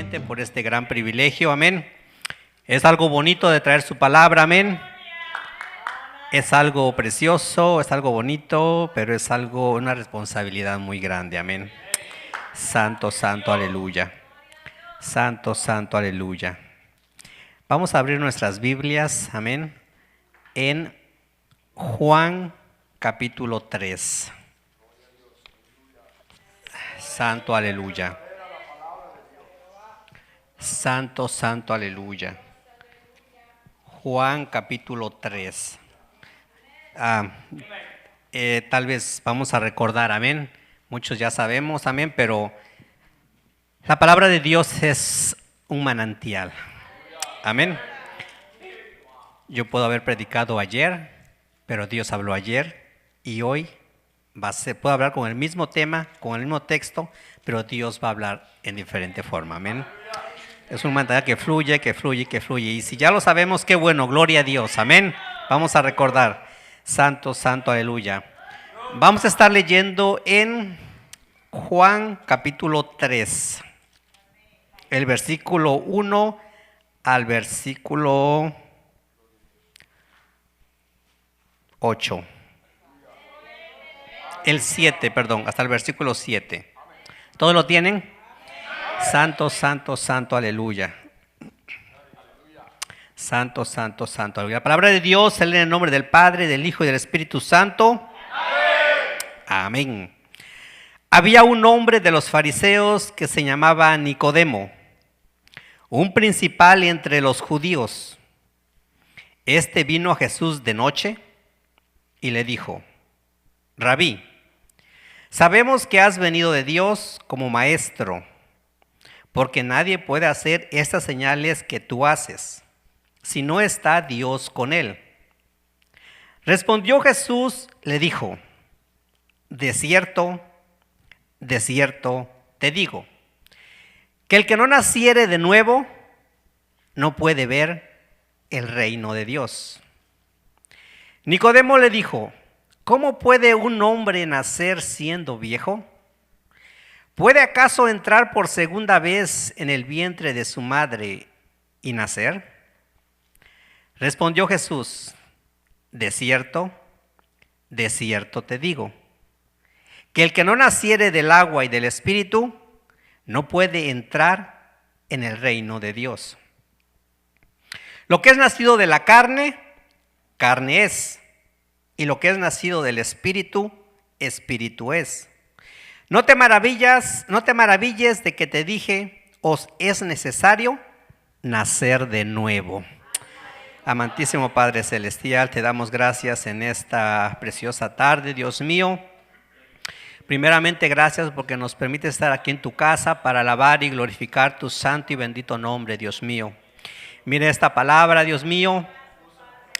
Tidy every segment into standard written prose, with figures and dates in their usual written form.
nuevamente por este gran privilegio, amén. Es algo bonito de traer su palabra, amén. Es algo precioso, es algo bonito, pero es una responsabilidad muy grande, amén. Santo, santo, aleluya. Santo, santo, aleluya. Vamos a abrir nuestras Biblias, amén, en Juan capítulo 3. Santo, aleluya. Santo, santo, aleluya. Juan capítulo 3. Tal vez vamos a recordar, amén. Muchos ya sabemos, amén, pero la palabra de Dios es un manantial. Amén. Yo puedo haber predicado ayer, pero Dios habló ayer y hoy puedo hablar con el mismo tema, con el mismo texto, pero Dios va a hablar en diferente forma. Amén. Es un manantial que fluye, que fluye, que fluye. Y si ya lo sabemos, qué bueno, gloria a Dios. Amén. Vamos a recordar. Santo, santo, aleluya. Vamos a estar leyendo en Juan capítulo 3. El versículo 1 al versículo 8. El 7, perdón, hasta el versículo 7. ¿Todos lo tienen? Santo, santo, santo, aleluya. Santo, santo, santo, aleluya. La palabra de Dios se lee en el nombre del Padre, del Hijo y del Espíritu Santo. Amén. Había un hombre de los fariseos que se llamaba Nicodemo, un principal entre los judíos. Este vino a Jesús de noche y le dijo: Rabí, sabemos que has venido de Dios como maestro, porque nadie puede hacer estas señales que tú haces si no está Dios con él. Respondió Jesús, le dijo: de cierto te digo, que el que no naciere de nuevo no puede ver el reino de Dios. Nicodemo le dijo: ¿cómo puede un hombre nacer siendo viejo? ¿Puede acaso entrar por segunda vez en el vientre de su madre y nacer? Respondió Jesús: de cierto te digo, que el que no naciere del agua y del Espíritu no puede entrar en el reino de Dios. Lo que es nacido de la carne, carne es, y lo que es nacido del Espíritu, Espíritu es. No te maravilles de que te dije, os es necesario nacer de nuevo. Amantísimo Padre Celestial, te damos gracias en esta preciosa tarde, Dios mío. Primeramente, gracias porque nos permite estar aquí en tu casa para alabar y glorificar tu santo y bendito nombre, Dios mío. Mire esta palabra, Dios mío.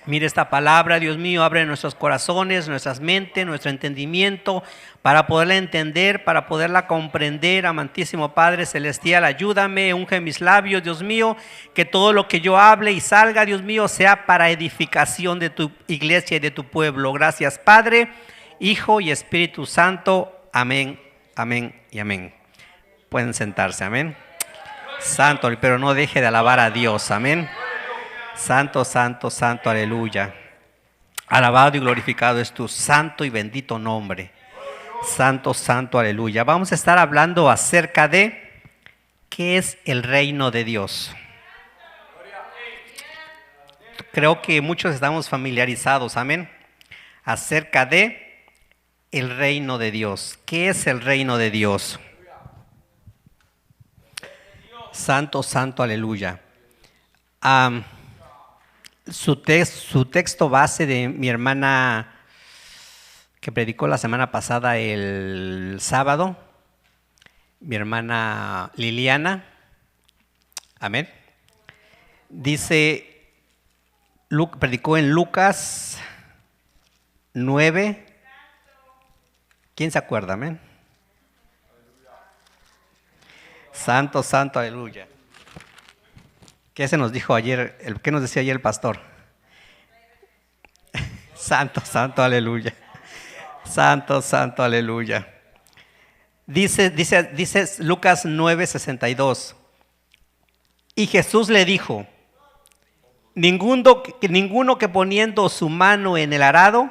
Mire esta palabra, Dios mío, abre nuestros corazones, nuestras mentes, nuestro entendimiento para poderla entender, para poderla comprender. Amantísimo Padre Celestial, ayúdame, unge mis labios, Dios mío, que todo lo que yo hable y salga, Dios mío, sea para edificación de tu iglesia y de tu pueblo. Gracias, Padre, Hijo y Espíritu Santo. Amén, amén y amén. Pueden sentarse, amén. Santo, pero no deje de alabar a Dios, amén. Santo, santo, santo, aleluya. Alabado y glorificado es tu santo y bendito nombre. Santo, santo, aleluya. Vamos a estar hablando acerca de qué es el reino de Dios. Creo que muchos estamos familiarizados, amén, acerca de el reino de Dios. ¿Qué es el reino de Dios? Santo, santo, aleluya. Su texto base de mi hermana que predicó la semana pasada el sábado, mi hermana Liliana, amén, dice, predicó en Lucas 9, ¿quién se acuerda, amén? Santo, santo, aleluya. ¿Qué se nos dijo ayer? ¿Qué nos decía ayer el pastor? Santo, santo, aleluya. Santo, santo, aleluya. Dice Lucas 9:62. Y Jesús le dijo, ninguno que poniendo su mano en el arado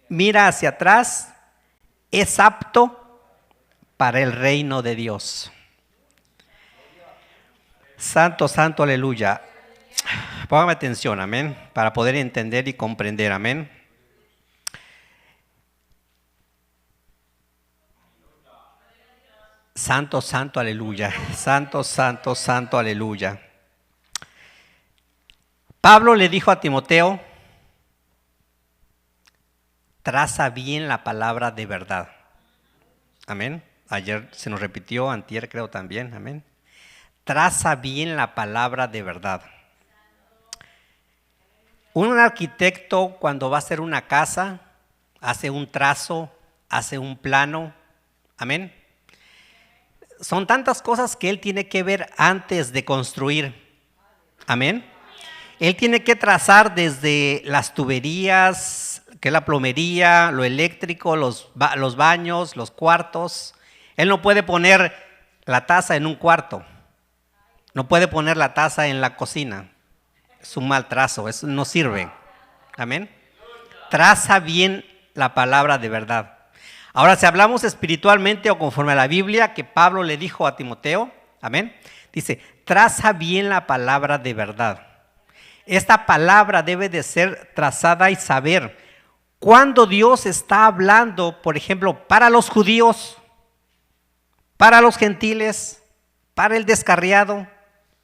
mira hacia atrás es apto para el reino de Dios. Santo, santo, aleluya. Póngame atención, amén, para poder entender y comprender, amén. Santo, santo, aleluya. Santo, santo, santo, aleluya. Pablo le dijo a Timoteo, traza bien la palabra de verdad. Amén. Ayer se nos repitió, antier creo también, amén. Traza bien la palabra de verdad. Un arquitecto cuando va a hacer una casa, hace un trazo, hace un plano, amén. Son tantas cosas que él tiene que ver antes de construir, amén. Él tiene que trazar desde las tuberías, que es la plomería, lo eléctrico, los baños, los cuartos. Él no puede poner la taza en un cuarto, no puede poner la taza en la cocina. Es un mal trazo, eso no sirve. Amén. Traza bien la palabra de verdad. Ahora, si hablamos espiritualmente o conforme a la Biblia que Pablo le dijo a Timoteo, amén, dice, traza bien la palabra de verdad. Esta palabra debe de ser trazada y saber cuando Dios está hablando, por ejemplo, para los judíos, para los gentiles, para el descarriado,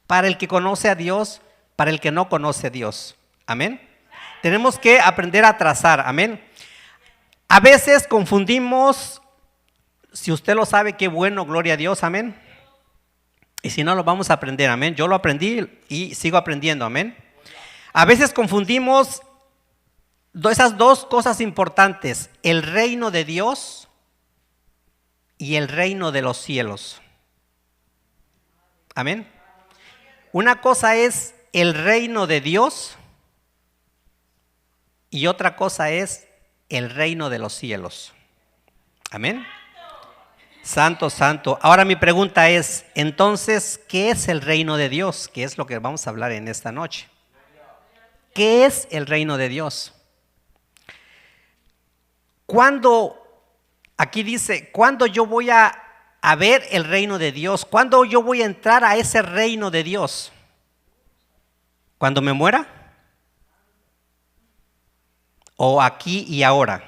para el que conoce a Dios, para el que no conoce a Dios. Amén. Tenemos que aprender a trazar. Amén. A veces confundimos, si usted lo sabe, qué bueno, gloria a Dios. Amén. Y si no, lo vamos a aprender. Amén. Yo lo aprendí y sigo aprendiendo. Amén. A veces confundimos esas dos cosas importantes, el reino de Dios y el reino de los cielos. Amén. Una cosa es el reino de Dios y otra cosa es el reino de los cielos. Amén. Santo, santo. Ahora mi pregunta es, entonces, ¿qué es el reino de Dios? Que es lo que vamos a hablar en esta noche. ¿Qué es el reino de Dios? Aquí dice, ¿cuándo yo voy a ver el reino de Dios? ¿Cuándo yo voy a entrar a ese reino de Dios? ¿Cuando me muera? ¿O aquí y ahora?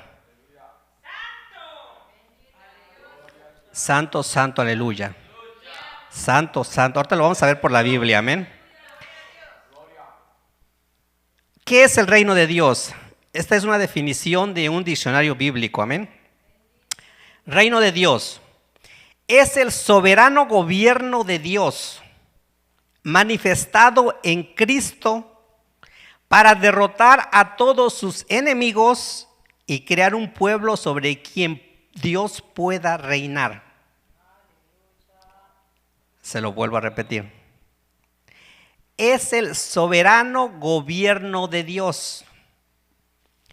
Santo, santo, aleluya. Santo, santo. Ahorita lo vamos a ver por la Biblia, amén. ¿Qué es el reino de Dios? Esta es una definición de un diccionario bíblico, amén. Reino de Dios es el soberano gobierno de Dios manifestado en Cristo para derrotar a todos sus enemigos y crear un pueblo sobre quien Dios pueda reinar. Se lo vuelvo a repetir. Es el soberano gobierno de Dios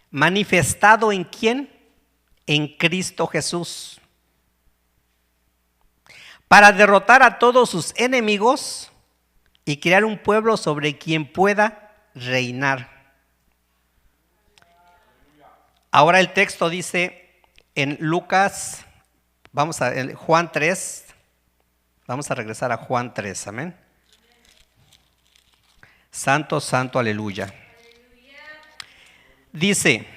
manifestado en ¿quién? En Cristo Jesús. Para derrotar a todos sus enemigos y crear un pueblo sobre quien pueda reinar. Ahora el texto dice en Lucas, en Juan 3, vamos a regresar a Juan 3, amén. Santo, santo, aleluya. Dice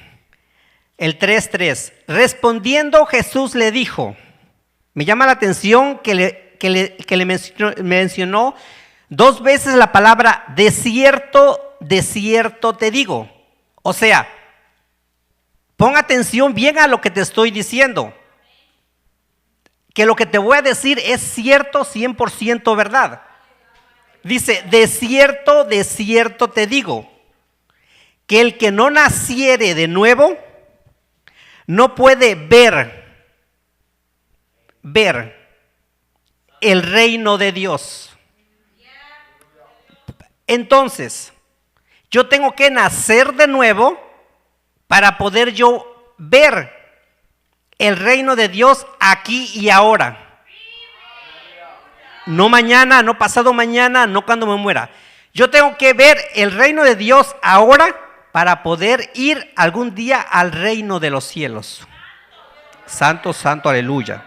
el 3:3, respondiendo Jesús le dijo, me llama la atención que le mencionó dos veces la palabra de cierto te digo. O sea, pon atención bien a lo que te estoy diciendo. Que lo que te voy a decir es cierto, 100% verdad. Dice, de cierto te digo, que el que no naciere de nuevo, no puede ver el reino de Dios. Entonces, yo tengo que nacer de nuevo para poder yo ver el reino de Dios aquí y ahora. No mañana, no pasado mañana, no cuando me muera. Yo tengo que ver el reino de Dios ahora para poder ir algún día al reino de los cielos. Santo, santo, aleluya.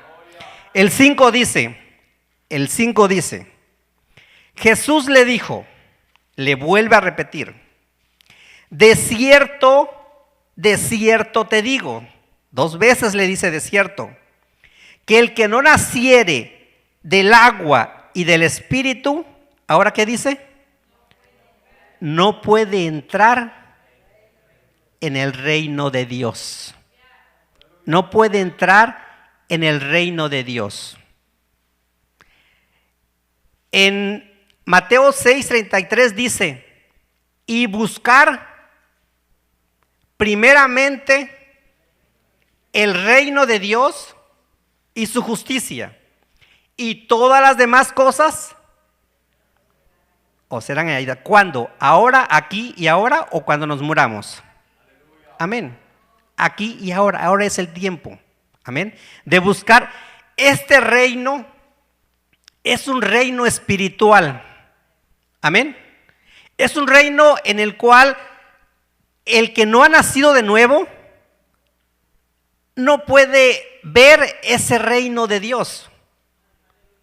El 5 dice, Jesús le dijo, le vuelve a repetir, de cierto te digo, 2 veces le dice de cierto, que el que no naciere del agua y del espíritu, ¿ahora qué dice? No puede entrar en el reino de Dios. No puede entrar en el reino de Dios. En Mateo 6:33 dice, y buscar primeramente el reino de Dios y su justicia, y todas las demás cosas os serán añadidas. ¿Cuándo? ¿Ahora, aquí y ahora, o cuando nos muramos? Amén. Aquí y ahora es el tiempo. Amén. De buscar este reino. Es un reino espiritual. Amén. Es un reino en el cual el que no ha nacido de nuevo no puede ver ese reino de Dios.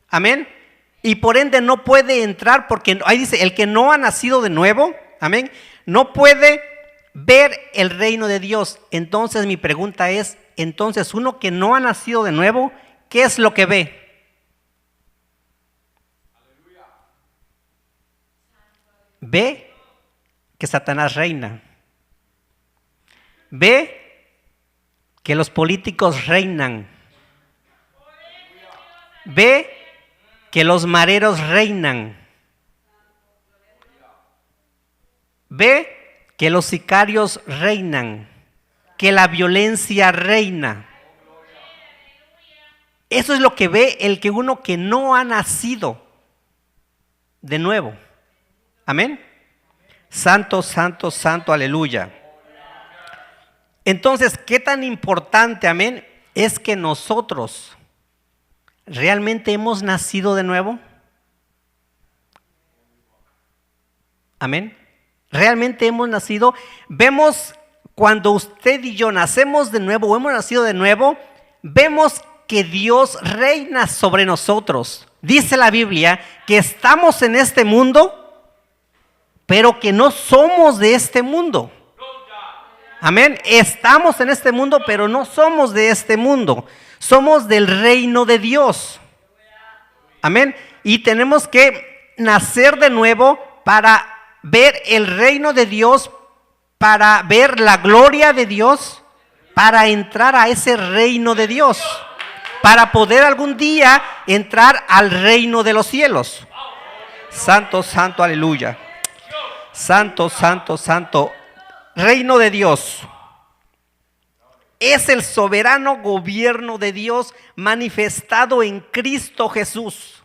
Amén. Y por ende no puede entrar, porque ahí dice, el que no ha nacido de nuevo, amén, no puede ver el reino de Dios. Entonces mi pregunta es, entonces uno que no ha nacido de nuevo, ¿qué es lo que ve? Ve que Satanás reina. Ve que los políticos reinan. Ve que los mareros reinan. Ve que los sicarios reinan. Que la violencia reina. Eso es lo que ve el que uno que no ha nacido de nuevo. Amén. Santo, santo, santo, aleluya. Entonces, ¿qué tan importante, amén, es que nosotros realmente hemos nacido de nuevo? Amén. Realmente hemos nacido. Vemos cuando usted y yo nacemos de nuevo o hemos nacido de nuevo, vemos que Dios reina sobre nosotros. Dice la Biblia que estamos en este mundo, pero que no somos de este mundo. Amén. Estamos en este mundo, pero no somos de este mundo. Somos del reino de Dios. Amén. Y tenemos que nacer de nuevo para ver el reino de Dios, para ver la gloria de Dios, para entrar a ese reino de Dios, para poder algún día entrar al reino de los cielos. Santo, santo, aleluya. Santo, santo, santo. Reino de Dios es el soberano gobierno de Dios manifestado en Cristo Jesús.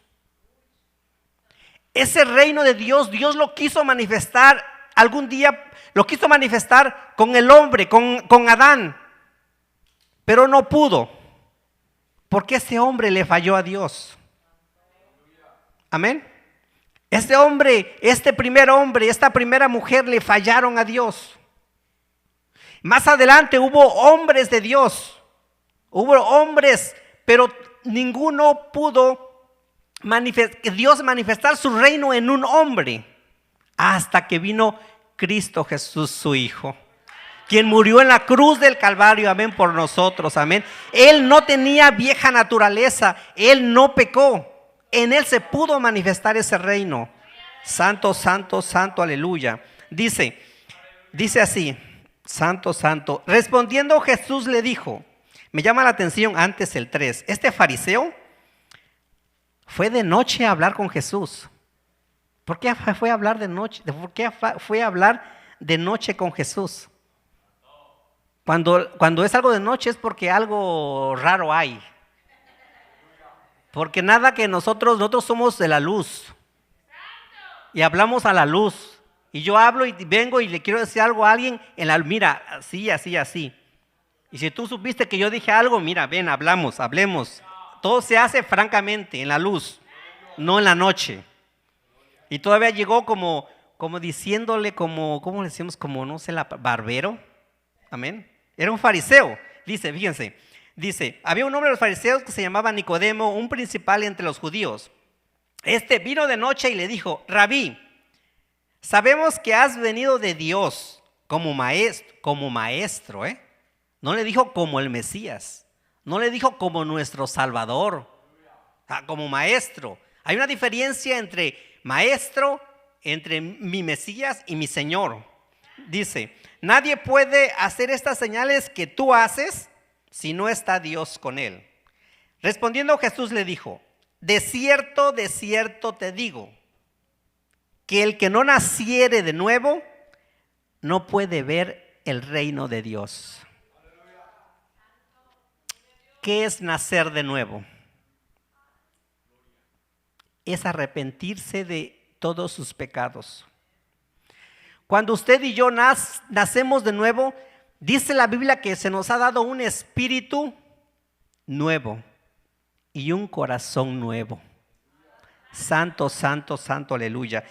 Ese reino de Dios, Dios lo quiso manifestar algún día, lo quiso manifestar con el hombre, con Adán, pero no pudo, porque ese hombre le falló a Dios. Amén. Este hombre, este primer hombre, esta primera mujer le fallaron a Dios. Más adelante hubo hombres de Dios, hubo hombres, pero ninguno pudo Dios manifestar su reino en un hombre, hasta que vino Cristo Jesús, su Hijo, quien murió en la cruz del Calvario, amén, por nosotros, amén. Él no tenía vieja naturaleza, Él no pecó. En Él se pudo manifestar ese reino. Santo, santo, santo, aleluya. Dice así, santo, santo. Respondiendo Jesús le dijo, me llama la atención antes el 3. Este fariseo fue de noche a hablar con Jesús. ¿Por qué fue a hablar de noche? ¿Por qué fue a hablar de noche con Jesús? Cuando es algo de noche es porque algo raro hay. Porque nada que nosotros somos de la luz. Y hablamos a la luz. Y yo hablo y vengo y le quiero decir algo a alguien, mira, así, así, así. Y si tú supiste que yo dije algo, mira, ven, hablemos. Todo se hace francamente, en la luz. no en la noche. Y todavía llegó como diciéndole, ¿cómo le decimos? Como, no sé, barbero. Amén. Era un fariseo. Dice, fíjense, dice, había un hombre de los fariseos que se llamaba Nicodemo, un principal entre los judíos. Este vino de noche y le dijo: Rabí, sabemos que has venido de Dios como maestro, ¿eh? No le dijo como el Mesías, no le dijo como nuestro Salvador, como maestro. Hay una diferencia entre maestro, entre mi Mesías y mi Señor. Dice, nadie puede hacer estas señales que tú haces si no está Dios con él. Respondiendo Jesús le dijo: de cierto te digo, que el que no naciere de nuevo no puede ver el reino de Dios. ¿Qué es nacer de nuevo? Es arrepentirse de todos sus pecados. Cuando usted y yo nacemos de nuevo, dice la Biblia que se nos ha dado un espíritu nuevo y un corazón nuevo. Santo, santo, santo, aleluya.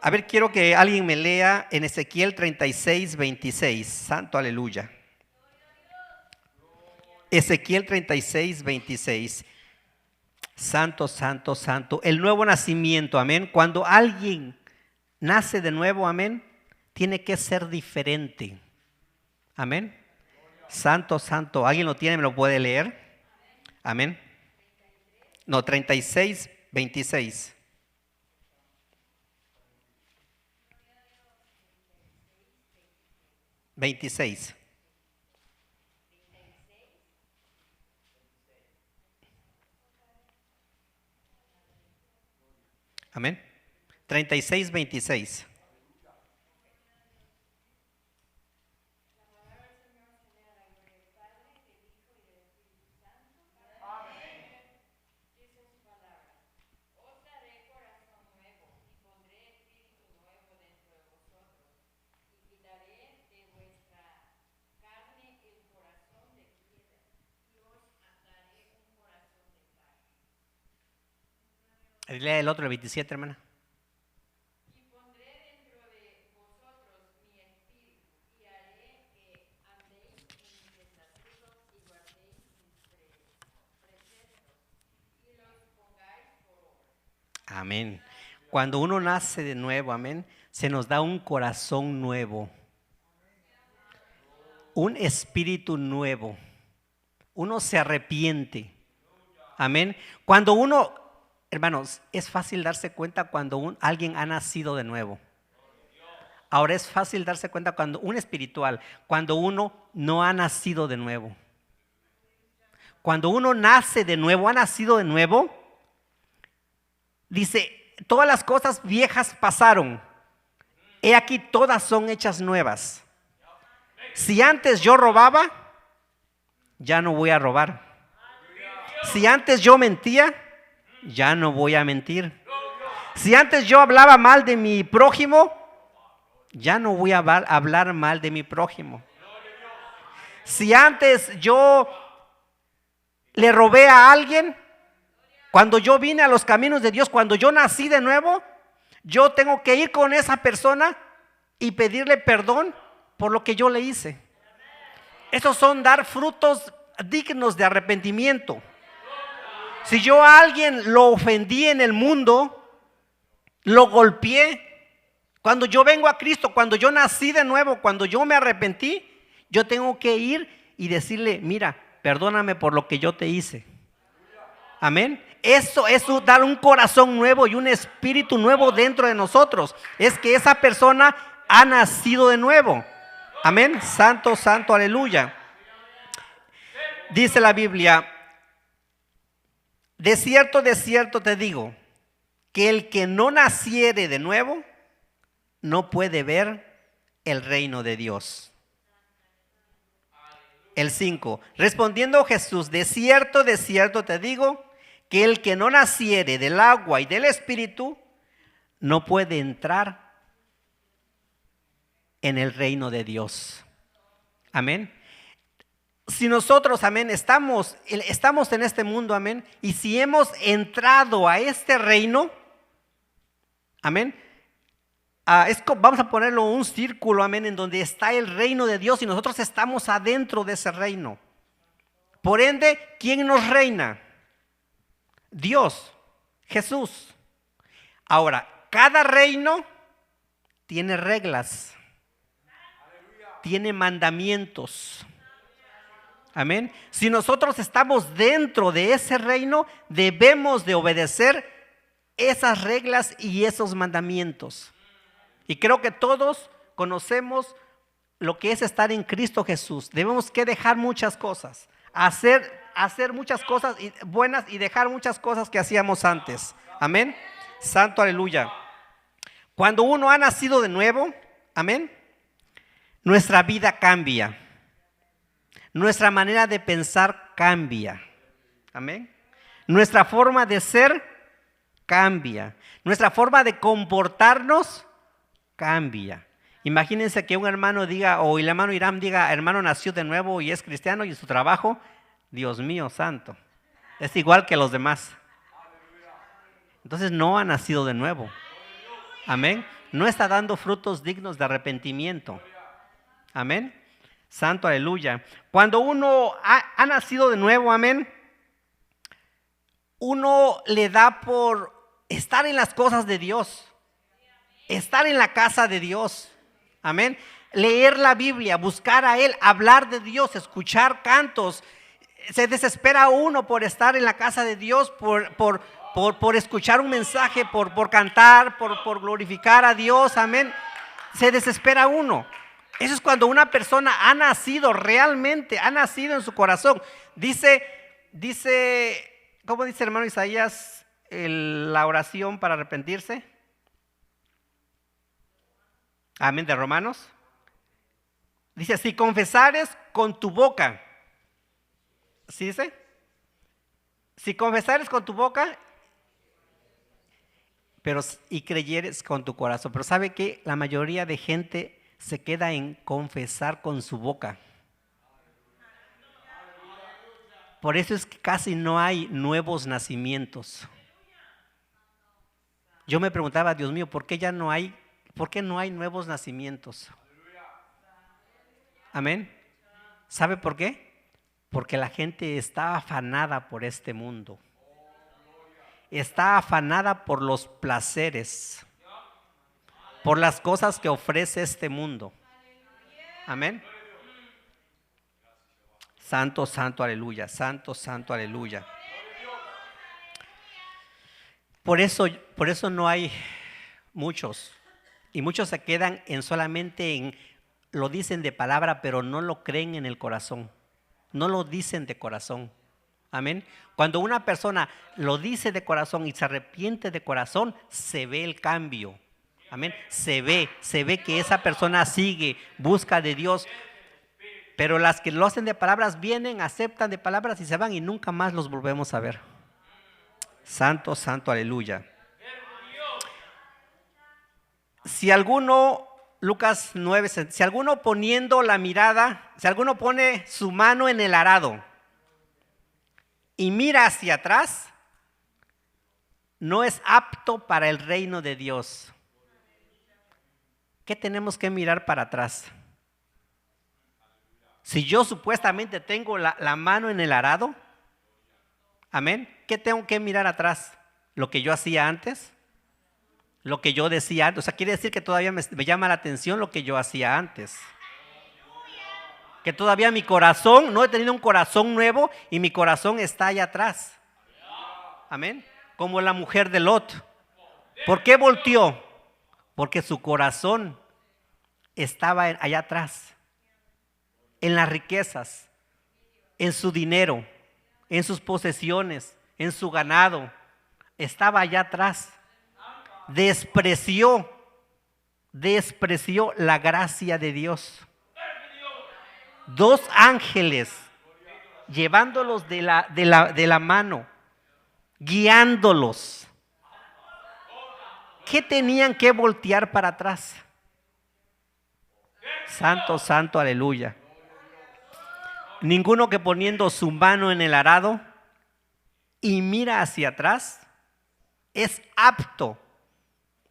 A ver, quiero que alguien me lea en Ezequiel 36, 26. Santo, aleluya. Ezequiel 36, 26. Santo, santo, santo. El nuevo nacimiento, amén. Cuando alguien nace de nuevo, amén, tiene que ser diferente. Amén. Santo, santo. ¿Alguien lo tiene? ¿Me lo puede leer? Amén. No, 36, 26. Amén. 36, 26. Lea el otro, el 27, hermana. Amén. Cuando uno nace de nuevo, amén, se nos da un corazón nuevo, un espíritu nuevo. Uno se arrepiente. Amén. Cuando uno, hermanos, es fácil darse cuenta cuando alguien ha nacido de nuevo. Ahora es fácil darse cuenta cuando un espiritual, cuando uno no ha nacido de nuevo. Cuando uno nace de nuevo, ha nacido de nuevo, dice, todas las cosas viejas pasaron. He aquí todas son hechas nuevas. Si antes yo robaba, ya no voy a robar. Si antes yo mentía, ya no voy a mentir. Si antes yo hablaba mal de mi prójimo, ya no voy a hablar mal de mi prójimo. Si antes yo le robé a alguien, cuando yo vine a los caminos de Dios, cuando yo nací de nuevo, yo tengo que ir con esa persona y pedirle perdón por lo que yo le hice. Esos son dar frutos dignos de arrepentimiento. Si yo a alguien lo ofendí en el mundo, lo golpeé, cuando yo vengo a Cristo, cuando yo nací de nuevo, cuando yo me arrepentí, yo tengo que ir y decirle, mira, perdóname por lo que yo te hice. Amén. Eso es dar un corazón nuevo y un espíritu nuevo dentro de nosotros. Es que esa persona ha nacido de nuevo. Amén. Santo, santo, aleluya. Dice la Biblia, de cierto te digo, que el que no naciere de nuevo, no puede ver el reino de Dios. El 5. Respondiendo Jesús, de cierto te digo, que el que no naciere del agua y del Espíritu, no puede entrar en el reino de Dios. Amén. si nosotros, amén, estamos en este mundo, amén, y si hemos entrado a este reino, amén, vamos a ponerlo un círculo, amén, en donde está el reino de Dios y nosotros estamos adentro de ese reino. Por ende, ¿quién nos reina? Dios, Jesús. Ahora, cada reino tiene reglas, tiene mandamientos. Amén. Si nosotros estamos dentro de ese reino, debemos de obedecer esas reglas y esos mandamientos. Y creo que todos conocemos lo que es estar en Cristo Jesús. Debemos que dejar muchas cosas, hacer muchas cosas buenas y dejar muchas cosas que hacíamos antes. Amén. Santo aleluya. Cuando uno ha nacido de nuevo, amén, nuestra vida cambia. Nuestra manera de pensar cambia. Amén. Nuestra forma de ser cambia. Nuestra forma de comportarnos cambia. Imagínense que un hermano diga, o el hermano Irán diga, hermano nació de nuevo y es cristiano, y en su trabajo, Dios mío santo, es igual que los demás. Entonces no ha nacido de nuevo. Amén. No está dando frutos dignos de arrepentimiento. Amén. Santo aleluya. Cuando uno ha nacido de nuevo, amén, uno le da por estar en las cosas de Dios, estar en la casa de Dios, amén, leer la Biblia, buscar a Él, hablar de Dios, escuchar cantos. Se desespera uno por estar en la casa de Dios, por escuchar un mensaje, por cantar, por glorificar a Dios, amén. Se desespera uno. Eso es cuando una persona ha nacido realmente, ha nacido en su corazón. Dice, ¿cómo dice hermano Isaías la oración para arrepentirse? Amén, de Romanos. Dice, si confesares con tu boca, ¿sí dice? Si confesares con tu boca, y creyeres con tu corazón. Pero ¿sabe qué? La mayoría de gente se queda en confesar con su boca. Por eso es que casi no hay nuevos nacimientos. Yo me preguntaba, Dios mío, ¿por qué no hay nuevos nacimientos? Amén. ¿Sabe por qué? Porque la gente está afanada por este mundo. Está afanada por los placeres, por las cosas que ofrece este mundo. Amén. Santo, santo, aleluya. Santo, santo, aleluya. Por eso no hay muchos. Y muchos se quedan lo dicen de palabra, pero no lo creen en el corazón. No lo dicen de corazón. Amén. Cuando una persona lo dice de corazón y se arrepiente de corazón, se ve el cambio. Amén. Se ve que esa persona sigue, busca de Dios. Pero las que lo hacen de palabras vienen, aceptan de palabras y se van y nunca más los volvemos a ver. Santo, santo, aleluya. Si alguno, Lucas 9, si alguno poniendo la mirada, si alguno pone su mano en el arado y mira hacia atrás, no es apto para el reino de Dios. ¿Qué tenemos que mirar para atrás? Si yo supuestamente tengo la mano en el arado, amén, ¿qué tengo que mirar atrás? ¿Lo que yo hacía antes? ¿Lo que yo decía antes? O sea, quiere decir que todavía me llama la atención lo que yo hacía antes. Que todavía mi corazón, no he tenido un corazón nuevo y mi corazón está allá atrás. Amén. Como la mujer de Lot. ¿Por qué volteó? Porque su corazón estaba allá atrás. En las riquezas, en su dinero, en sus posesiones, en su ganado. Estaba allá atrás. Despreció la gracia de Dios. 2 ángeles llevándolos de la mano, guiándolos. ¿Qué tenían que voltear para atrás? Santo, santo, aleluya. Ninguno que poniendo su mano en el arado y mira hacia atrás es apto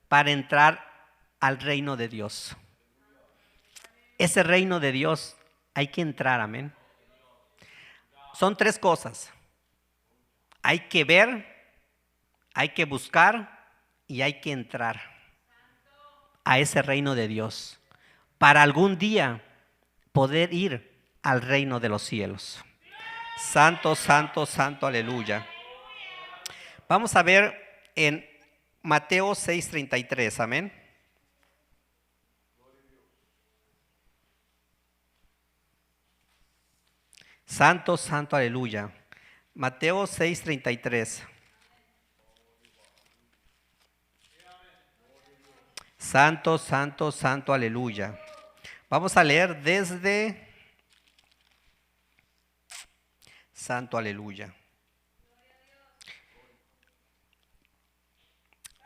para entrar al reino de Dios. Ese reino de Dios hay que entrar, amén. Son tres cosas. Hay que ver, hay que buscar y hay que entrar a ese reino de Dios para algún día poder ir al reino de los cielos. Santo, santo, santo, aleluya. Vamos a ver en Mateo 6:33, amén. Santo, santo, aleluya. Mateo 6:33. Santo, santo, santo, aleluya. Vamos a leer desde santo, aleluya.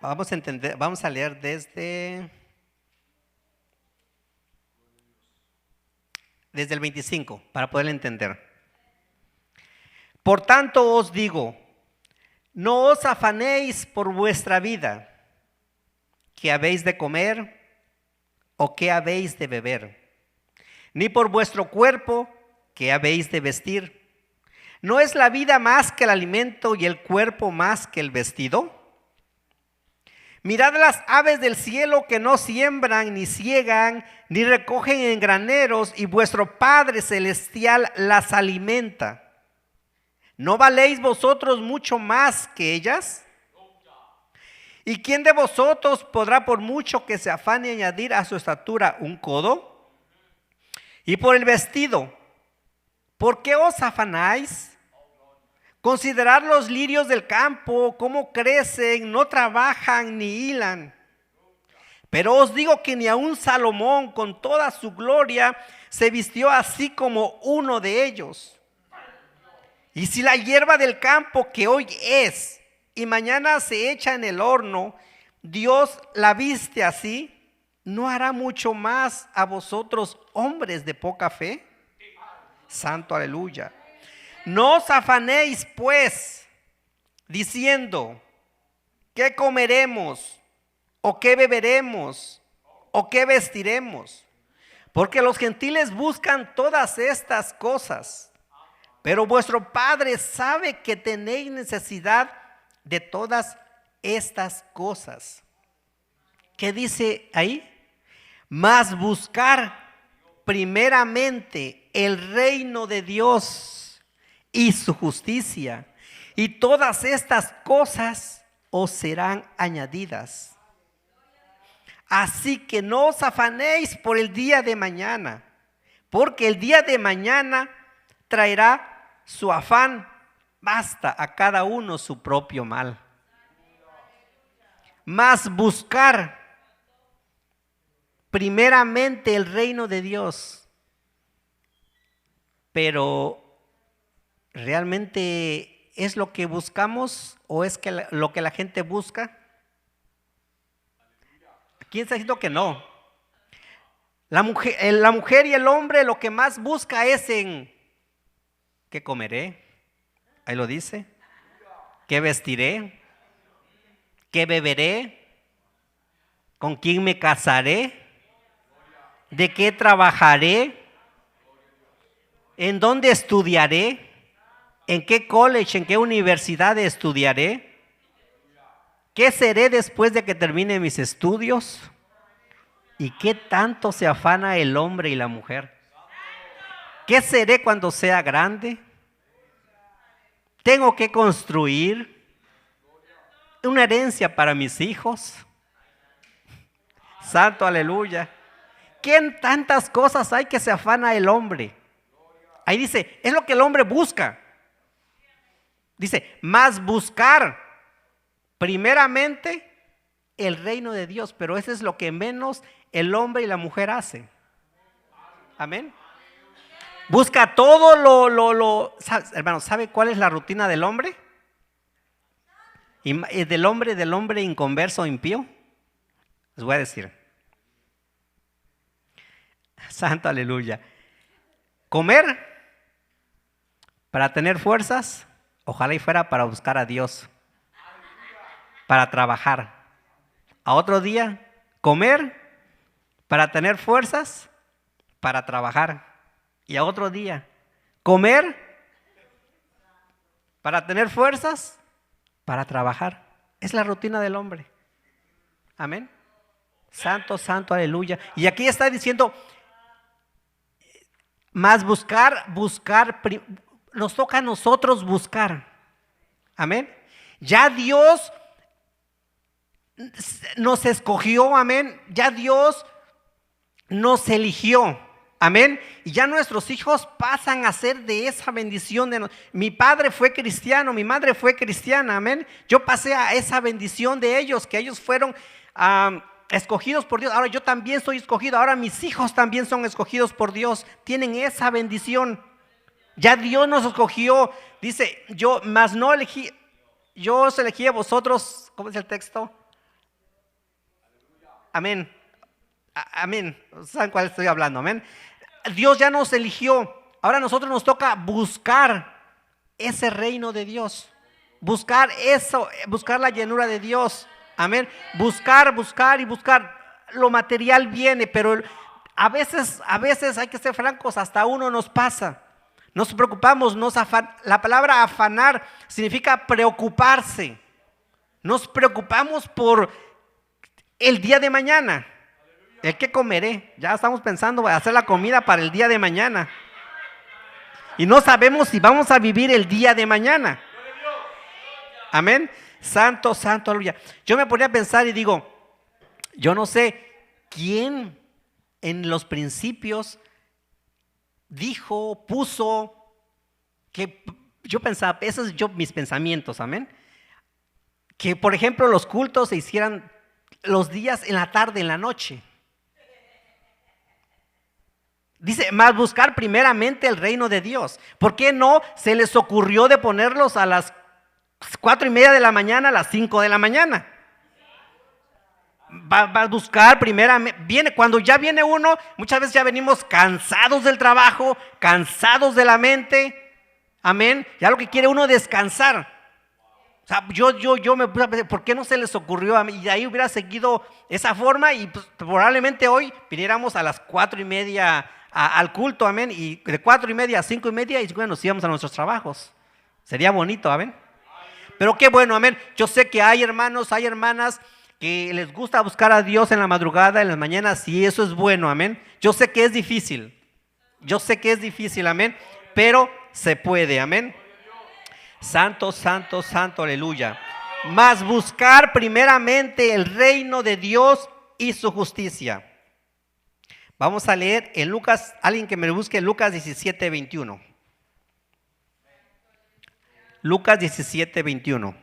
Vamos a leer desde el 25 para poder entender. Por tanto os digo, no os afanéis por vuestra vida, qué habéis de comer o qué habéis de beber, ni por vuestro cuerpo, qué habéis de vestir. ¿No es la vida más que el alimento y el cuerpo más que el vestido? Mirad las aves del cielo que no siembran, ni ciegan, ni recogen en graneros, y vuestro Padre Celestial las alimenta. ¿No valéis vosotros mucho más que ellas? ¿Y quién de vosotros podrá, por mucho que se afane, añadir a su estatura un codo? Y por el vestido, ¿por qué os afanáis? Considerad los lirios del campo, cómo crecen, no trabajan ni hilan. Pero os digo que ni aun Salomón con toda su gloria se vistió así como uno de ellos. Y si la hierba del campo, que hoy es y mañana se echa en el horno, Dios la viste así, ¿no hará mucho más a vosotros, hombres de poca fe? Santo, aleluya. No os afanéis pues, diciendo, ¿qué comeremos? ¿O qué beberemos? ¿O qué vestiremos? Porque los gentiles buscan todas estas cosas. Pero vuestro Padre sabe que tenéis necesidad de todas estas cosas. ¿Qué dice ahí? Mas buscar primeramente el reino de Dios y su justicia, y todas estas cosas os serán añadidas. Así que no os afanéis por el día de mañana, porque el día de mañana traerá su afán, basta a cada uno su propio mal. Mas buscar primeramente el reino de Dios. Pero ¿realmente es lo que buscamos o es que lo que la gente busca? ¿Quién está diciendo que no? La mujer y el hombre lo que más busca es en ¿qué comeré? Ahí lo dice. ¿Qué vestiré? ¿Qué beberé? ¿Con quién me casaré? ¿De qué trabajaré? ¿En dónde estudiaré? ¿En qué college, en qué universidad estudiaré? ¿Qué seré después de que termine mis estudios? ¿Y qué tanto se afana el hombre y la mujer? ¿Qué seré cuando sea grande? ¿Tengo que construir una herencia para mis hijos? Santo, aleluya. ¿Qué tantas cosas hay que se afana el hombre? Ahí dice, es lo que el hombre busca. Dice, más buscar primeramente el reino de Dios, pero eso es lo que menos el hombre y la mujer hacen. Amén. Busca todo hermano, ¿sabe cuál es la rutina del hombre? Y del hombre inconverso, impío. Les voy a decir. Santo, aleluya. Comer, Para tener fuerzas, ojalá y fuera para buscar a Dios, para trabajar. A otro día, comer, para tener fuerzas, para trabajar. Y a otro día, comer, para tener fuerzas, para trabajar. Es la rutina del hombre. Amén. Santo, santo, aleluya. Y aquí está diciendo, más buscar, nos toca a nosotros buscar. Amén. Ya Dios nos escogió, amén. Ya Dios nos eligió, amén. Y ya nuestros hijos pasan a ser de esa bendición. Mi padre fue cristiano, mi madre fue cristiana, amén. Yo pasé a esa bendición de ellos, que ellos fueron escogidos por Dios. Ahora yo también soy escogido. Ahora mis hijos también son escogidos por Dios. Tienen esa bendición. Ya Dios nos escogió. Dice, yo os elegí a vosotros. ¿Cómo es el texto? Amén. Amén. ¿Saben cuál estoy hablando? Amén. Dios ya nos eligió. Ahora a nosotros nos toca buscar ese reino de Dios. Buscar eso, buscar la llenura de Dios. Amén. Buscar. Lo material viene, pero a veces hay que ser francos, hasta a uno nos pasa. Nos preocupamos, la palabra afanar significa preocuparse. Nos preocupamos por el día de mañana. ¿El qué comeré? Ya estamos pensando en hacer la comida para el día de mañana. Y no sabemos si vamos a vivir el día de mañana. Amén. Santo, santo, aleluya. Yo me ponía a pensar y digo, yo no sé quién en los principios puso, que yo pensaba, esos son mis pensamientos, amén. Que por ejemplo los cultos se hicieran los días en la tarde, en la noche. Dice, más buscar primeramente el reino de Dios. ¿Por qué no se les ocurrió de ponerlos a las 4:30 de la mañana, a las 5 de la mañana? Va a buscar primeramente, cuando ya viene uno, muchas veces ya venimos cansados del trabajo, cansados de la mente, amén, ya lo que quiere uno es descansar. O sea, yo me puse a pensar, ¿por qué no se les ocurrió a mí? Y de ahí hubiera seguido esa forma y pues, probablemente hoy viniéramos a las 4:30 al culto, amén, y de 4:30 a 5:30 y bueno, nos íbamos a nuestros trabajos. Sería bonito, amén. Pero qué bueno, amén. Yo sé que hay hermanos, hay hermanas que les gusta buscar a Dios en la madrugada, en las mañanas, y eso es bueno, amén. Yo sé que es difícil, amén, pero se puede, amén. Santo, santo, santo, aleluya. Mas buscar primeramente el reino de Dios y su justicia. Vamos a leer en Lucas, alguien que me busque Lucas 17:21. Lucas 17:21.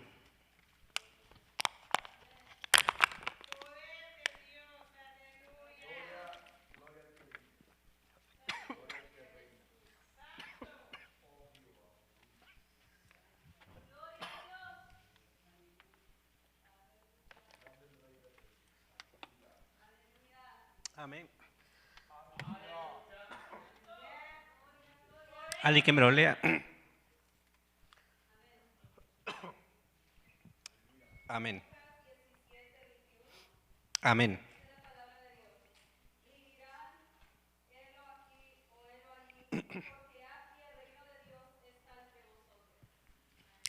Amén. Alguien que me lo lea. Amén. Amén.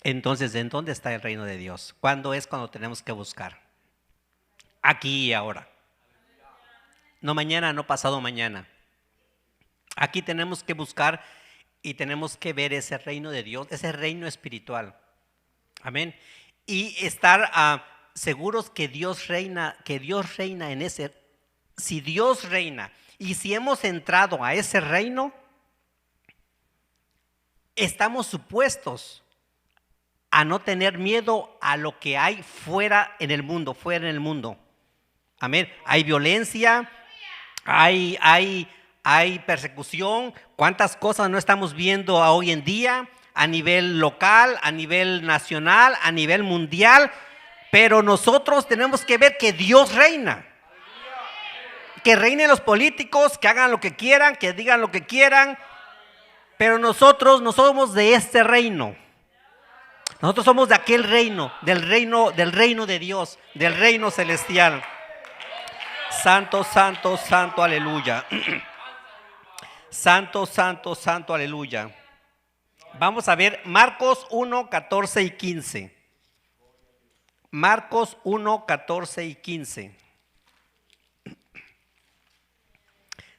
Entonces, ¿en dónde está el reino de Dios? ¿Cuándo es cuando tenemos que buscar? Aquí y ahora. No mañana, no pasado mañana. Aquí tenemos que buscar y tenemos que ver ese reino de Dios, ese reino espiritual. Amén. Y estar seguros que Dios reina en ese. Si Dios reina y si hemos entrado a ese reino, estamos supuestos a no tener miedo a lo que hay fuera en el mundo. Amén. Hay violencia, hay persecución. ¿Cuántas cosas no estamos viendo hoy en día a nivel local, a nivel nacional, a nivel mundial? Pero nosotros tenemos que ver que Dios reina. Que reinen los políticos, que hagan lo que quieran, que digan lo que quieran. Pero nosotros no somos de este reino. Nosotros somos de aquel reino, del reino de Dios, del reino celestial. Santo, santo, santo, aleluya. Santo, santo, santo, aleluya. Vamos a ver Marcos 1, 14 y 15. Marcos 1, 14 y 15.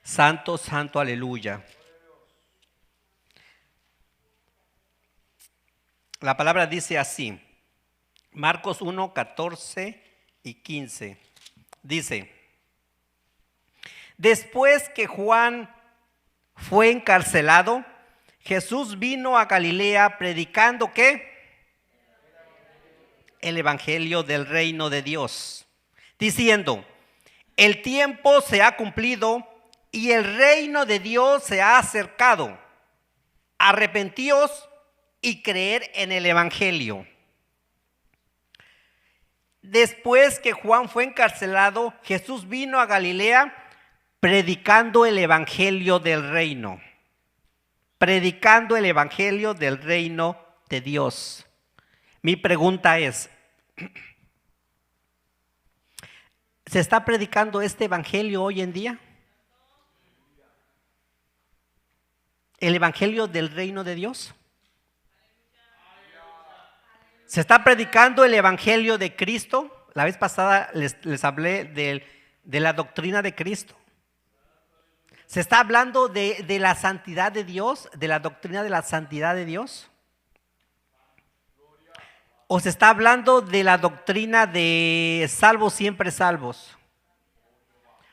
Santo, santo, aleluya. La palabra dice así. Marcos 1, 14 y 15. Dice: después que Juan fue encarcelado, Jesús vino a Galilea predicando ¿qué? El evangelio del reino de Dios, diciendo: el tiempo se ha cumplido y el reino de Dios se ha acercado. Arrepentíos y creer en el evangelio. Después que Juan fue encarcelado, Jesús vino a Galilea predicando el evangelio del reino. Predicando el evangelio del reino de Dios. Mi pregunta es: ¿se está predicando este evangelio hoy en día? ¿El evangelio del reino de Dios? ¿Se está predicando el evangelio de Cristo? La vez pasada les hablé de la doctrina de Cristo. ¿Se está hablando de la santidad de Dios, de la doctrina de la santidad de Dios? ¿O se está hablando de la doctrina de salvos siempre salvos?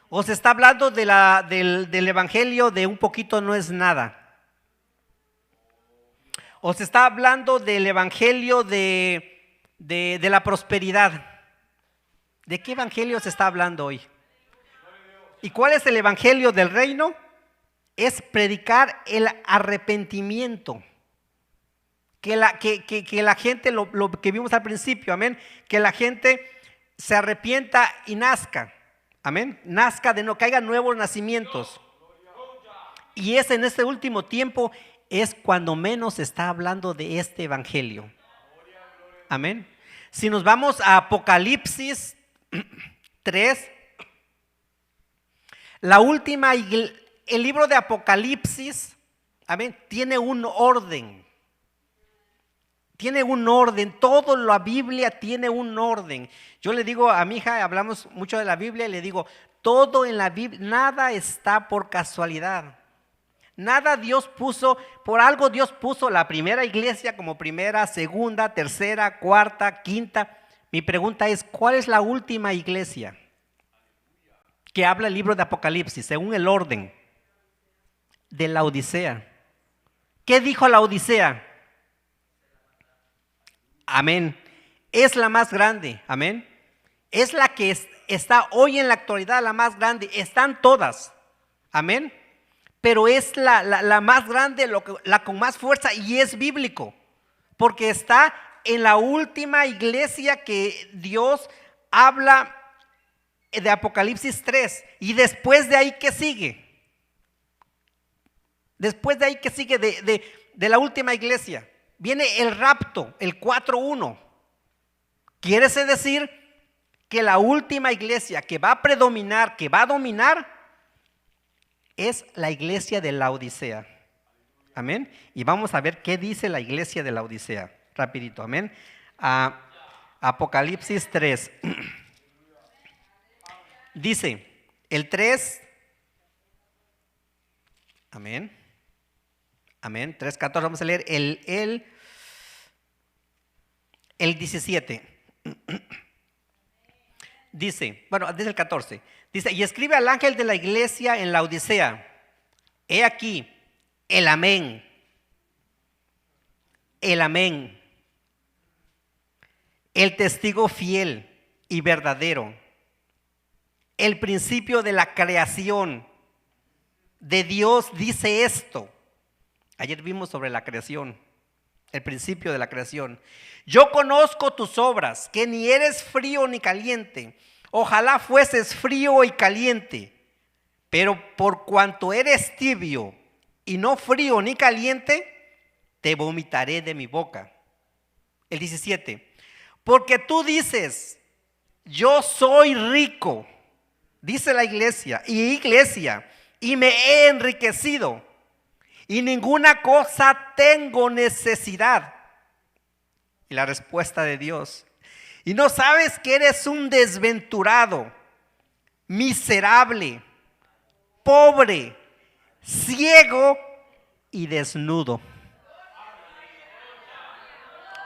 ¿O se está hablando del evangelio de un poquito no es nada? ¿O se está hablando del evangelio de la prosperidad? ¿De qué evangelio se está hablando hoy? ¿Y cuál es el evangelio del reino? Es predicar el arrepentimiento. Que la gente, lo que vimos al principio, amén. Que la gente se arrepienta y nazca, amén. Nazca, de no caigan nuevos nacimientos. Y es en este último tiempo, es cuando menos se está hablando de este evangelio. Amén. Si nos vamos a Apocalipsis 3, el libro de Apocalipsis, amén, tiene un orden. Tiene un orden, toda la Biblia tiene un orden. Yo le digo a mi hija, hablamos mucho de la Biblia, y le digo, todo en la Biblia, nada está por casualidad. Nada Dios puso, por algo Dios puso la primera iglesia como primera, segunda, tercera, cuarta, quinta. Mi pregunta es, ¿cuál es la última iglesia que habla el libro de Apocalipsis según el orden? De la Odisea. ¿Qué dijo la Odisea? Amén. Es la más grande, amén. Es la que está hoy en la actualidad, la más grande. Están todas, amén. Pero es la más grande, la con más fuerza, y es bíblico, porque está en la última iglesia que Dios habla de Apocalipsis 3. Y después de ahí, ¿qué sigue? Después de ahí, ¿qué sigue de la última iglesia? Viene el rapto, el 4:1. Quiere decir que la última iglesia que va a predominar, que va a dominar, es la iglesia de la Odisea. Amén. Y vamos a ver qué dice la iglesia de la Odisea. Rapidito, amén. Apocalipsis 3. Dice el 3. Amén. Amén. 3:14. Vamos a leer el 17. Dice, bueno, dice el 14. Dice, y escribe al ángel de la iglesia en la Odisea: he aquí el amén, el testigo fiel y verdadero, el principio de la creación de Dios dice esto. Ayer vimos sobre la creación, el principio de la creación. Yo conozco tus obras, que ni eres frío ni caliente. Ojalá fueses frío y caliente, pero por cuanto eres tibio y no frío ni caliente, te vomitaré de mi boca. El 17, porque tú dices, yo soy rico, dice la iglesia, y me he enriquecido, y ninguna cosa tengo necesidad. Y la respuesta de Dios, y no sabes que eres un desventurado, miserable, pobre, ciego y desnudo.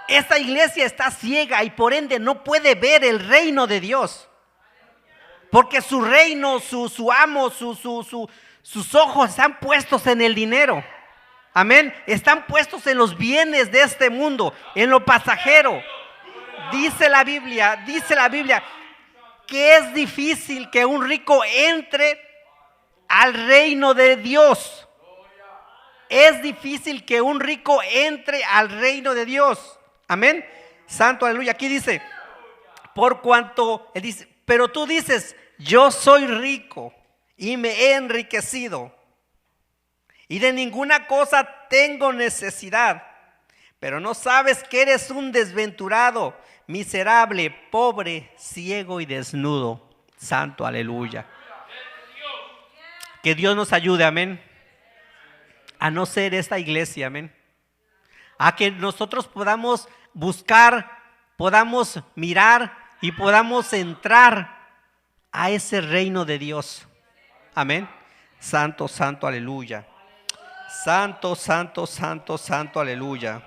Esta iglesia está ciega y por ende no puede ver el reino de Dios. Porque su reino, su amo, sus ojos están puestos en el dinero. Amén. Están puestos en los bienes de este mundo, en lo pasajero. Dice la Biblia que es difícil que un rico entre al reino de Dios. Es difícil que un rico entre al reino de Dios. Amén. Santo, aleluya. Aquí dice, por cuanto, él dice, pero tú dices, yo soy rico y me he enriquecido y de ninguna cosa tengo necesidad, pero no sabes que eres un desventurado, miserable, pobre, ciego y desnudo. Santo, aleluya. Que Dios nos ayude, amén, a no ser esta iglesia, amén. A que nosotros podamos buscar, podamos mirar y podamos entrar a ese reino de Dios. Amén. Santo, santo, aleluya. Santo, santo, santo, santo, aleluya.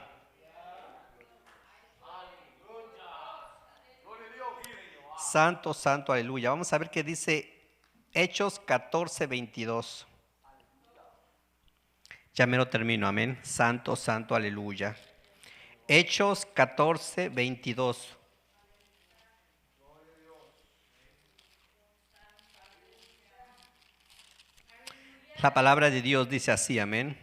Santo, santo, aleluya. Vamos a ver qué dice Hechos 14:22. Ya me lo termino, amén. Santo, santo, aleluya. Hechos 14:22. La palabra de Dios dice así, amén.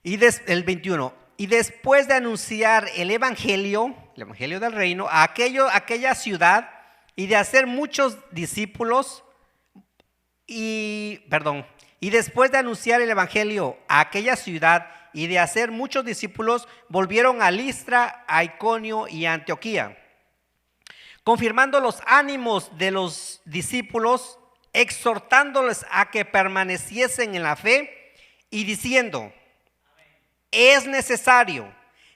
Y el 21. Y después de anunciar el evangelio del reino, a aquella ciudad y de hacer muchos discípulos, y después de anunciar el evangelio a aquella ciudad y de hacer muchos discípulos, volvieron a Listra, a Iconio y a Antioquía, confirmando los ánimos de los discípulos, exhortándoles a que permaneciesen en la fe y diciendo, es necesario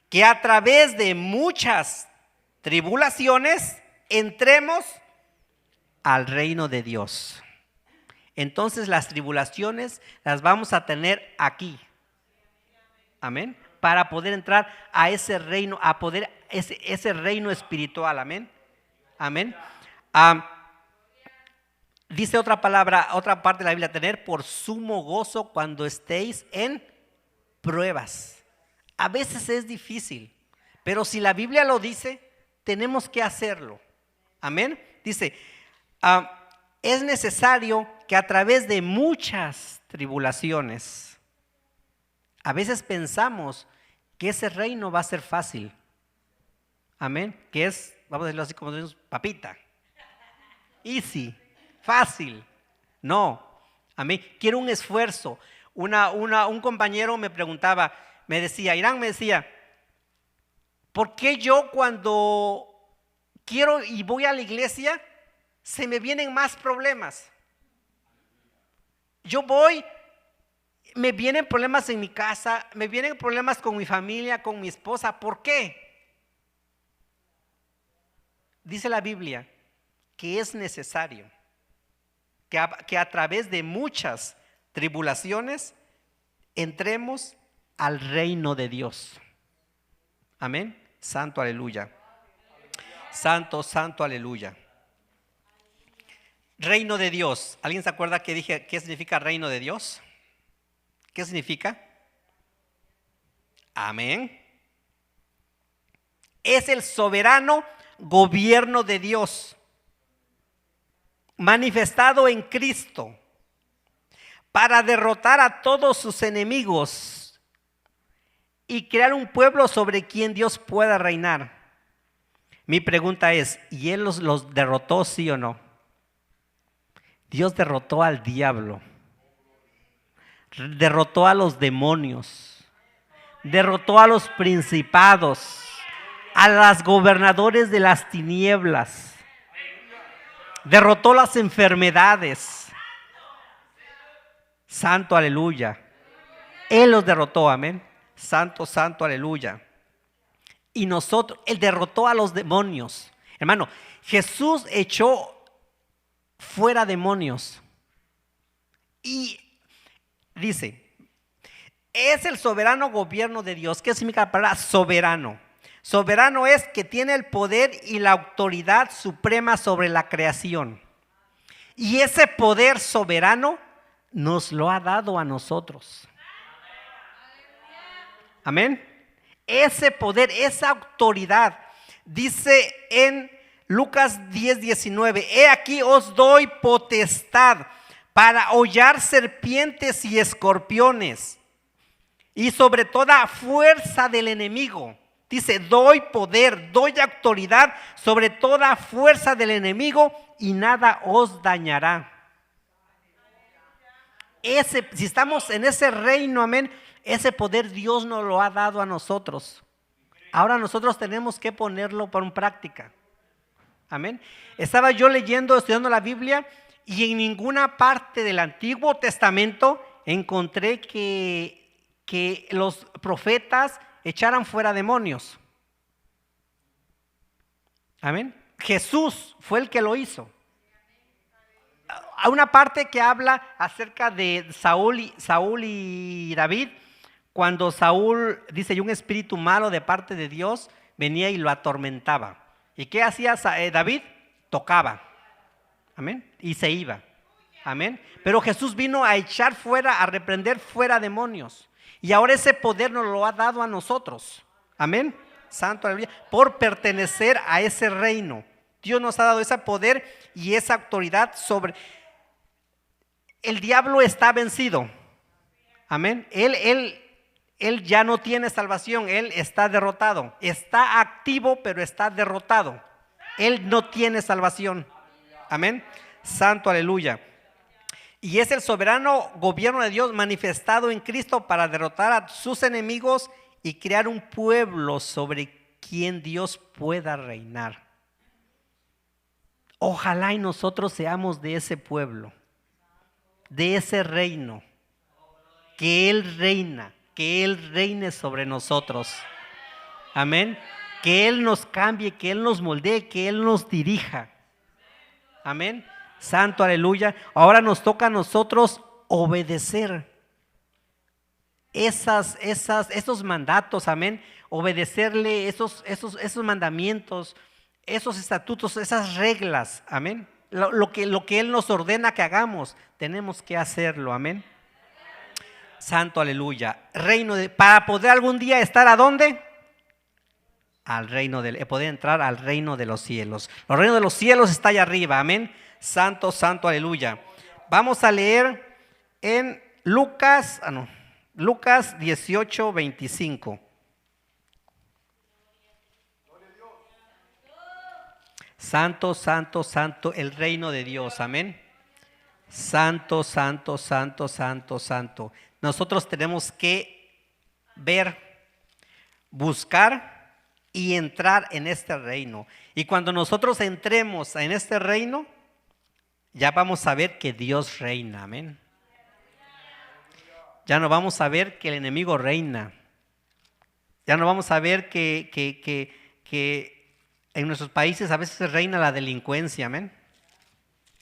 que a través de muchas tribulaciones entremos al reino de Dios. Entonces las tribulaciones las vamos a tener aquí. Amén. Para poder entrar a ese reino, a poder ese reino espiritual. Amén. Amén. Dice otra palabra, otra parte de la Biblia, tener por sumo gozo cuando estéis en pruebas. A veces es difícil, pero si la Biblia lo dice, tenemos que hacerlo. Amén. Dice, es necesario que a través de muchas tribulaciones, a veces pensamos que ese reino va a ser fácil. Amén. Que es, vamos a decirlo así como decimos, papita. Easy, fácil. No. Amén. Quiero un esfuerzo. Un compañero me preguntaba, Irán me decía, ¿por qué yo cuando quiero y voy a la iglesia se me vienen más problemas? Yo voy, me vienen problemas en mi casa, me vienen problemas con mi familia, con mi esposa. ¿Por qué? Dice la Biblia que es necesario que a través de muchas tribulaciones entremos al reino de Dios. Amén. Santo, aleluya. Santo, santo, aleluya. Reino de Dios. ¿Alguien se acuerda que dije qué significa reino de Dios? ¿Qué significa? Amén. Es el soberano gobierno de Dios manifestado en Cristo para derrotar a todos sus enemigos y crear un pueblo sobre quien Dios pueda reinar. Mi pregunta es, ¿y Él los derrotó, sí o no? Dios derrotó al diablo, derrotó a los demonios, derrotó a los principados, a los gobernadores de las tinieblas, derrotó las enfermedades. Santo, aleluya. Él los derrotó, amén. Santo, santo, aleluya. Y nosotros, Él derrotó a los demonios. Hermano, Jesús echó fuera demonios. Y dice, es el soberano gobierno de Dios. ¿Qué significa la palabra soberano? Soberano es que tiene el poder y la autoridad suprema sobre la creación. Y ese poder soberano nos lo ha dado a nosotros. Amén. Ese poder, esa autoridad, dice en Lucas 10:19, he aquí os doy potestad para hollar serpientes y escorpiones y sobre toda fuerza del enemigo. Dice, doy poder, doy autoridad sobre toda fuerza del enemigo y nada os dañará. Si estamos en ese reino, amén, ese poder Dios nos lo ha dado a nosotros. Ahora nosotros tenemos que ponerlo en práctica. Amén. Estaba yo estudiando la Biblia y en ninguna parte del Antiguo Testamento encontré que los profetas echaran fuera demonios. Amén. Jesús fue el que lo hizo. Hay una parte que habla acerca de Saúl y David. Cuando Saúl, dice, y un espíritu malo de parte de Dios venía y lo atormentaba. ¿Y qué hacía David? Tocaba. Amén. Y se iba. Amén. Pero Jesús vino a echar fuera, a reprender fuera demonios. Y ahora ese poder nos lo ha dado a nosotros. Amén. Santo, aleluya. Por pertenecer a ese reino. Dios nos ha dado ese poder y esa autoridad sobre. El diablo está vencido. Amén. Él ya no tiene salvación. Él está derrotado. Está activo, pero está derrotado. Él no tiene salvación. Amén. Santo, aleluya. Y es el soberano gobierno de Dios manifestado en Cristo para derrotar a sus enemigos y crear un pueblo sobre quien Dios pueda reinar. Ojalá y nosotros seamos de ese pueblo, de ese reino, que Él reina, que Él reine sobre nosotros. Amén. Que Él nos cambie, que Él nos moldee, que Él nos dirija. Amén. Santo, aleluya. Ahora nos toca a nosotros obedecer esos mandatos, amén. Obedecerle esos mandamientos, esos estatutos, esas reglas, amén. Lo que Él nos ordena que hagamos, tenemos que hacerlo, amén. Santo, aleluya. Para poder algún día estar ¿a dónde? Poder entrar al reino de los cielos. El reino de los cielos está allá arriba, amén. Santo, santo, aleluya. Vamos a leer en Lucas 18:25. Santo, santo, santo, el reino de Dios, amén. Santo, santo, santo, santo, santo. Nosotros tenemos que ver, buscar y entrar en este reino. Y cuando nosotros entremos en este reino, ya vamos a ver que Dios reina, amén. Ya no vamos a ver que el enemigo reina. Ya no vamos a ver que en nuestros países a veces reina la delincuencia, amén.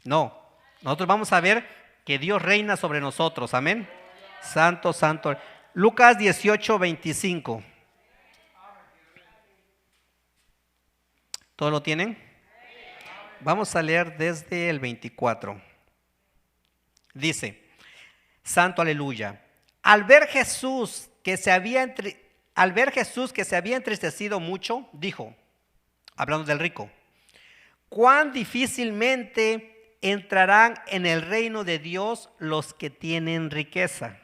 No, nosotros vamos a ver que Dios reina sobre nosotros, amén. Santo, santo. Lucas 18:25. ¿Todos lo tienen? Vamos a leer desde el 24. Dice, santo, aleluya. Al ver Jesús que se había entristecido mucho, dijo, hablando del rico, cuán difícilmente entrarán en el reino de Dios los que tienen riqueza.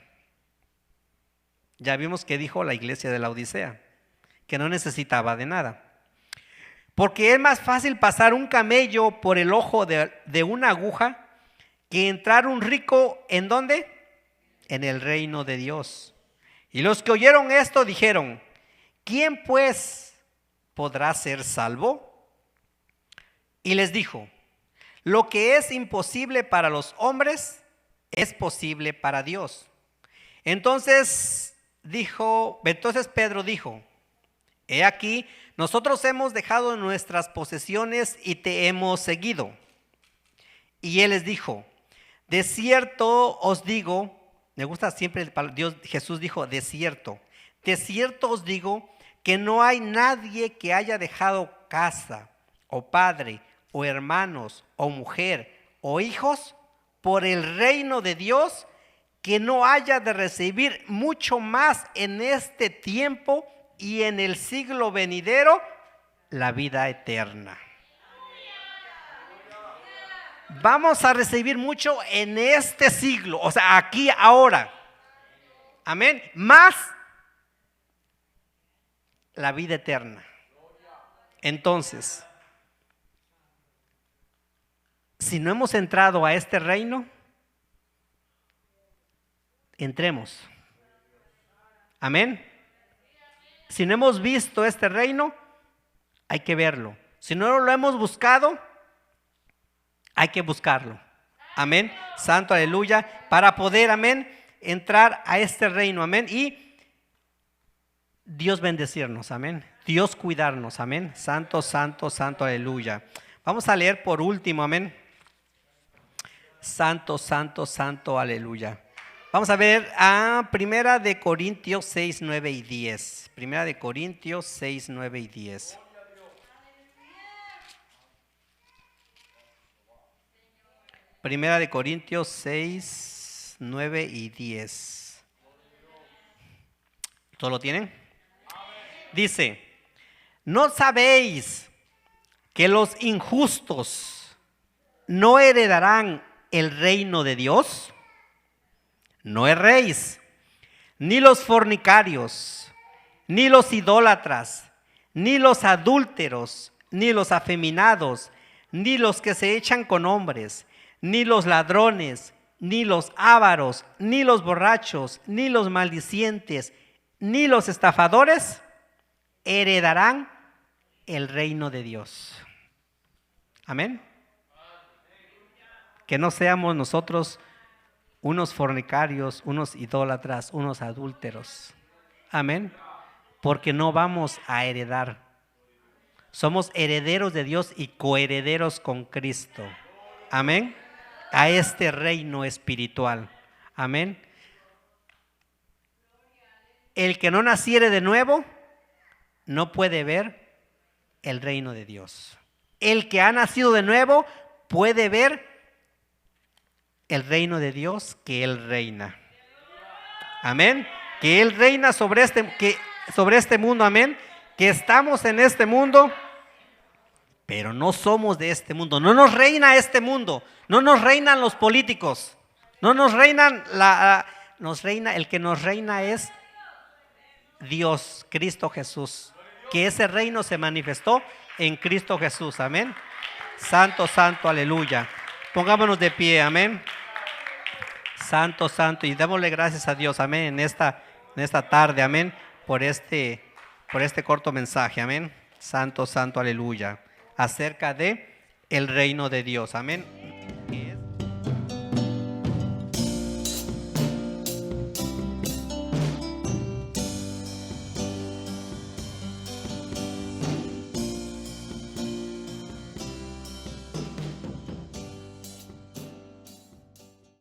Ya vimos que dijo la iglesia de la Odisea, que no necesitaba de nada. Porque es más fácil pasar un camello por el ojo de una aguja que entrar un rico, ¿en dónde? En el reino de Dios. Y los que oyeron esto dijeron, ¿quién pues podrá ser salvo? Y les dijo, lo que es imposible para los hombres es posible para Dios. Entonces Pedro dijo, he aquí, nosotros hemos dejado nuestras posesiones y te hemos seguido. Y él les dijo, de cierto os digo, me gusta siempre Jesús dijo, de cierto os digo que no hay nadie que haya dejado casa o padre o hermanos o mujer o hijos por el reino de Dios que no haya de recibir mucho más en este tiempo y en el siglo venidero la vida eterna. Vamos a recibir mucho en este siglo, o sea, aquí, ahora. Amén. Más la vida eterna. Entonces, si no hemos entrado a este reino, entremos. Amén. Si no hemos visto este reino, hay que verlo. Si no lo hemos buscado, hay que buscarlo. Amén. Santo, aleluya. Para poder, amén, entrar a este reino. Amén. Y Dios bendecirnos. Amén. Dios cuidarnos. Amén. Santo, santo, santo, aleluya. Vamos a leer por último. Amén. Santo, santo, santo, aleluya. Vamos a ver a Primera de Corintios 6, 9 y 10. Primera de Corintios 6, 9 y 10. Primera de Corintios 6, 9 y 10. ¿Todos lo tienen? Dice, ¿no sabéis que los injustos no heredarán el reino de Dios? No erréis, ni los fornicarios, ni los idólatras, ni los adúlteros, ni los afeminados, ni los que se echan con hombres, ni los ladrones, ni los ávaros, ni los borrachos, ni los maldicientes, ni los estafadores heredarán el reino de Dios. Amén. Que no seamos nosotros unos fornicarios, unos idólatras, unos adúlteros. Amén. Porque no vamos a heredar. Somos herederos de Dios y coherederos con Cristo. Amén. A este reino espiritual. Amén. El que no naciere de nuevo no puede ver el reino de Dios. El que ha nacido de nuevo puede ver el reino de Dios, que Él reina. Amén. Que Él reina sobre este mundo. Amén. Que estamos en este mundo, pero no somos de este mundo. No nos reina este mundo. No nos reinan los políticos. No nos reinan el que nos reina es Dios, Cristo Jesús. Que ese reino se manifestó en Cristo Jesús. Amén. Santo, santo, aleluya. Pongámonos de pie. Amén. Santo, santo. Y démosle gracias a Dios. Amén. En esta tarde. Amén. Por este corto mensaje. Amén. Santo, santo, aleluya. Acerca de el reino de Dios. Amén.